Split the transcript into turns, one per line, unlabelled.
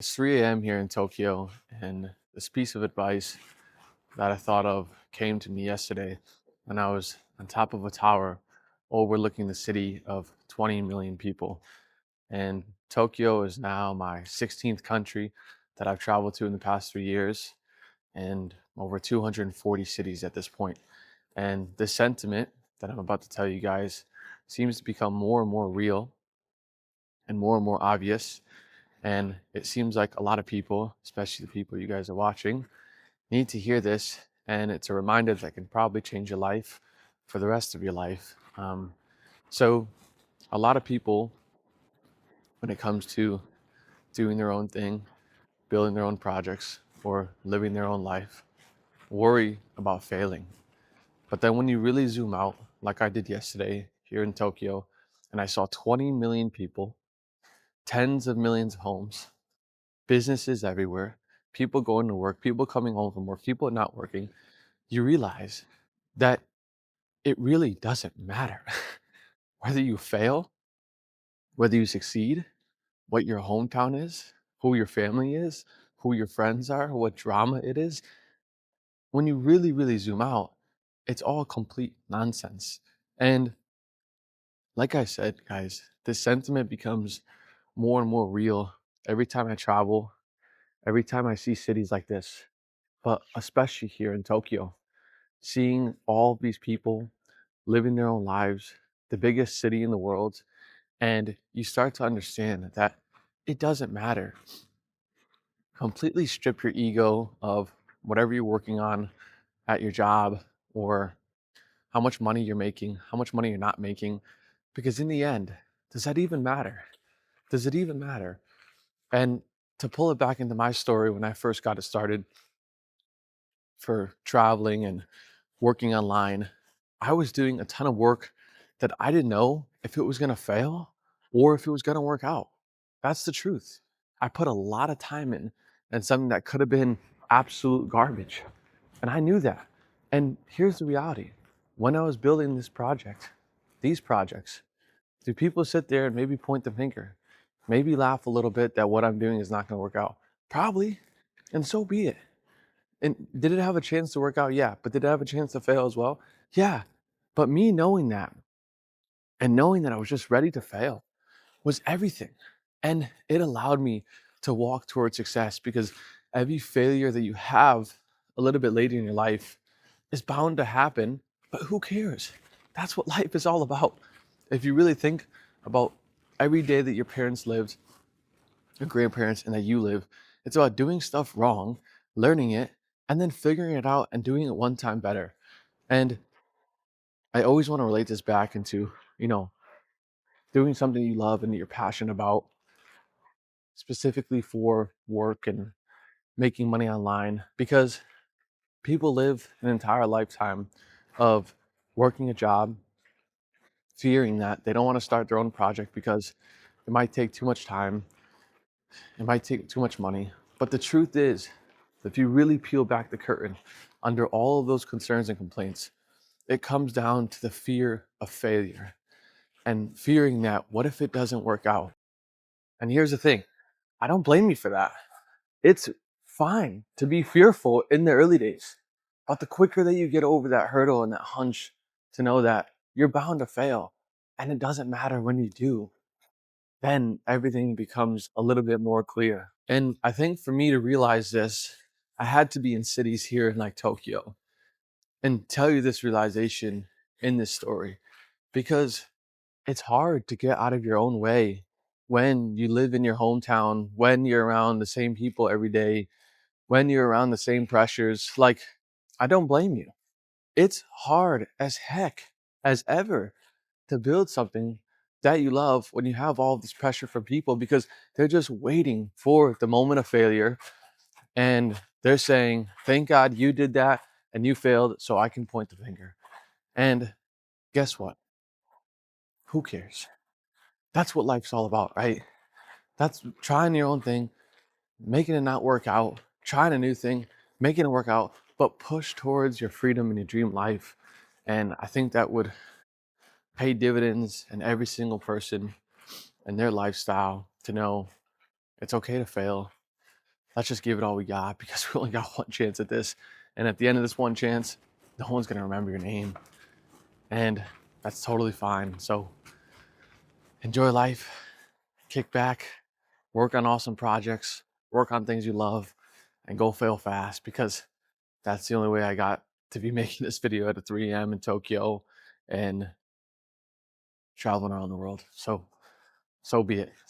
It's 3 a.m. here in Tokyo, and this piece of advice that I thought of came to me yesterday when I was on top of a tower overlooking the city of 20 million people. And Tokyo is now my 16th country that I've traveled to in the past 3 years, and over 240 cities at this point. And this sentiment that I'm about to tell you guys seems to become more and more real and more obvious. And it seems like a lot of people, especially the people you guys are watching, need to hear this. And it's a reminder that can probably change your life for the rest of your life. So, a lot of people, when it comes to doing their own thing, building their own projects, or living their own life, worry about failing. But then when you really zoom out, like I did yesterday here in Tokyo, and I saw 20 million people, tens of millions of homes, businesses everywhere, people going to work, people coming home from work, people not working, you realize that it really doesn't matter whether you fail, whether you succeed, what your hometown is, who your family is, who your friends are, what drama it is. When you really zoom out, it's all complete nonsense. And like I said, guys, this sentiment becomes more and more real every time I travel, every time I see cities like this, but especially here in Tokyo, seeing all these people living their own lives, the biggest city in the world, and you start to understand that it doesn't matter. Completely strip your ego of whatever you're working on at your job, or how much money you're making, how much money you're not making, because in the end, does that even matter? Does it even matter? And to pull it back into my story, when I first got it started for traveling and working online, I was doing a ton of work that I didn't know if it was going to fail or if it was going to work out. That's the truth. I put a lot of time in and something that could have been absolute garbage. And I knew that. And here's the reality. When I was building these projects, do people sit there and maybe point the finger? Maybe laugh a little bit that what I'm doing is not going to work out? Probably. And so be it. And did it have a chance to work out? Yeah. But did it have a chance to fail as well? Yeah. But me knowing that and knowing that I was just ready to fail was everything. And it allowed me to walk towards success, because every failure that you have a little bit later in your life is bound to happen. But who cares? That's what life is all about. If you really think about every day that your parents lived, your grandparents, and that you live, it's about doing stuff wrong, learning it, and then figuring it out and doing it one time better. And I always want to relate this back into, you know, doing something you love and that you're passionate about, specifically for work and making money online, because people live an entire lifetime of working a job, fearing that they don't want to start their own project because it might take too much time, it might take too much money. But the truth is, if you really peel back the curtain under all of those concerns and complaints, it comes down to the fear of failure and fearing that what if it doesn't work out? And here's the thing, I don't blame you for that. It's fine to be fearful in the early days, but the quicker that you get over that hurdle and that hunch to know that you're bound to fail, and it doesn't matter when you do, then everything becomes a little bit more clear. And I think for me to realize this, I had to be in cities here in like Tokyo and tell you this realization in this story, because it's hard to get out of your own way when you live in your hometown, when you're around the same people every day, when you're around the same pressures. Like, I don't blame you. It's hard as heck as ever to build something that you love when you have all this pressure from people, because they're just waiting for the moment of failure, and they're saying, thank God you did that and you failed so I can point the finger. And guess what? Who cares? That's what life's all about, right? That's trying your own thing, making it not work out, trying a new thing, making it work out, but push towards your freedom and your dream life. And I think that would pay dividends in every single person and their lifestyle, to know it's okay to fail. let's just give it all we got because we only got one chance at this. And at the end of this one chance, no one's going to remember your name. And that's totally fine. So enjoy life, kick back, work on awesome projects, work on things you love, and go fail fast, because that's the only way I got to be making this video at 3 a.m. in Tokyo and traveling around the world. So be it.